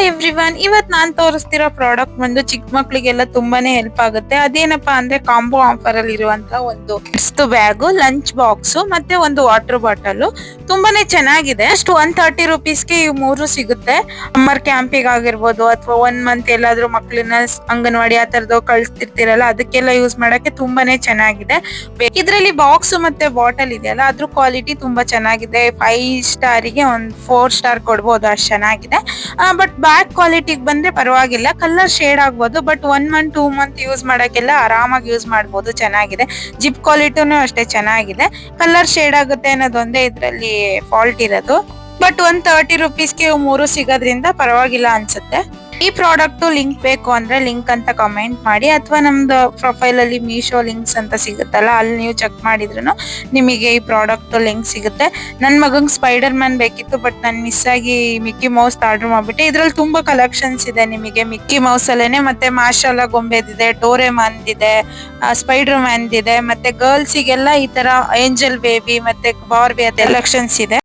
Everyone, ಇವತ್ ನಾನ್ ತೋರಿಸ್ತಿರೋ product ಬಂದು ಚಿಕ್ಕ ಮಕ್ಳಿಗೆಲ್ಲ ತುಂಬಾನೇ ಹೆಲ್ಪ್ ಆಗುತ್ತೆ. ಅದೇನಪ್ಪಾ ಅಂದ್ರೆ ಕಾಂಬೋ ಆಫರ್ ಅಲ್ಲಿ ಇರುವಂತ ಒಂದು ಬ್ಯಾಗ್, ಲಂಚ್ ಬಾಕ್ಸ್ ಮತ್ತೆ ಒಂದು ವಾಟರ್ ಬಾಟಲ್ ತುಂಬಾನೇ ಚೆನ್ನಾಗಿದೆ. ಅಷ್ಟು 130 ರೂಪೀಸ್ಗೆ ಇವು ಮೂರು ಸಿಗುತ್ತೆ. ಸಮ್ಮರ್ ಕ್ಯಾಂಪಿಗೆ ಆಗಿರ್ಬೋದು ಅಥವಾ 1 ಮಂತ್ ಎಲ್ಲಾದ್ರೂ ಮಕ್ಳನ್ನ ಅಂಗನವಾಡಿ ಆ ತರದ್ದು ಕಳಿಸ್ತಿರ್ತಿರಲ್ಲ, ಅದಕ್ಕೆಲ್ಲ ಯೂಸ್ ಮಾಡಕ್ಕೆ ತುಂಬಾನೇ ಚೆನ್ನಾಗಿದೆ. ಇದ್ರಲ್ಲಿ ಬಾಕ್ಸ್ ಮತ್ತೆ ಬಾಟಲ್ ಇದೆಯಲ್ಲ, ಅದ್ರ ಕ್ವಾಲಿಟಿ ತುಂಬಾ ಚೆನ್ನಾಗಿದೆ. 5 ಸ್ಟಾರಿಗೆ ಒಂದು 4 ಸ್ಟಾರ್ ಕೊಡ್ಬೋದು, ಅಷ್ಟು ಚೆನ್ನಾಗಿದೆ. ಬಟ್ ಬ್ಯಾಗ್ ಕ್ವಾಲಿಟಿಗೆ ಬಂದ್ರೆ ಪರವಾಗಿಲ್ಲ, ಕಲರ್ ಶೇಡ್ ಆಗ್ಬೋದು. ಬಟ್ 1 ಮಂತ್ 2 ಮಂತ್ ಯೂಸ್ ಮಾಡಕ್ಕೆಲ್ಲ ಆರಾಮಾಗಿ ಯೂಸ್ ಮಾಡ್ಬೋದು, ಚೆನ್ನಾಗಿದೆ. ಜಿಪ್ ಕ್ವಾಲಿಟಿನೂ ಅಷ್ಟೇ ಚೆನ್ನಾಗಿದೆ. ಕಲರ್ ಶೇಡ್ ಆಗುತ್ತೆ ಅನ್ನೋದೊಂದೇ ಇದ್ರಲ್ಲಿ ಫಾಲ್ಟ್ ಇರೋದು. ಬಟ್ 130 ರೂಪೀಸ್ಗೆ ಮೂರು ಸಿಗೋದ್ರಿಂದ ಪರವಾಗಿಲ್ಲ ಅನ್ಸುತ್ತೆ. ಈ ಪ್ರಾಡಕ್ಟ್ ಲಿಂಕ್ ಬೇಕು ಅಂದ್ರೆ ಲಿಂಕ್ ಅಂತ ಕಮೆಂಟ್ ಮಾಡಿ, ಅಥವಾ ನಮ್ದು ಪ್ರೊಫೈಲ್ ಅಲ್ಲಿ ಮೀಶೋ ಲಿಂಕ್ಸ್ ಅಂತ ಸಿಗುತ್ತಲ್ಲ, ಅಲ್ಲಿ ನೀವು ಚೆಕ್ ಮಾಡಿದ್ರು ನಿಮಗೆ ಈ ಪ್ರಾಡಕ್ಟ್ ಲಿಂಕ್ ಸಿಗುತ್ತೆ. ನನ್ ಮಗಂಗ್ ಸ್ಪೈಡರ್ ಮ್ಯಾನ್ ಬೇಕಿತ್ತು, ಬಟ್ ನಾನು ಮಿಸ್ ಆಗಿ ಮಿಕ್ಕಿ ಮೌಸ್ ಆರ್ಡರ್ ಮಾಡ್ಬಿಟ್ಟೆ. ಇದ್ರಲ್ಲಿ ತುಂಬಾ ಕಲೆಕ್ಷನ್ಸ್ ಇದೆ ನಿಮಗೆ ಮಿಕ್ಕಿ ಮೌಸ್ ಅಲ್ಲೇನೆ. ಮತ್ತೆ ಮಾರ್ಷಲ್ ಗೊಂಬೆದಿದೆ, ಡೋರೆಮಾನ್ ಇದೆ, ಸ್ಪೈಡರ್ ಮ್ಯಾನ್ ಇದೆ, ಮತ್ತೆ ಗರ್ಲ್ಸ್ ಗೆಲ್ಲ ಈ ತರ ಏಂಜಲ್ ಬೇಬಿ ಮತ್ತೆ ಬಾರ್ಬಿ ಕಲೆಕ್ಷನ್ಸ್ ಇದೆ.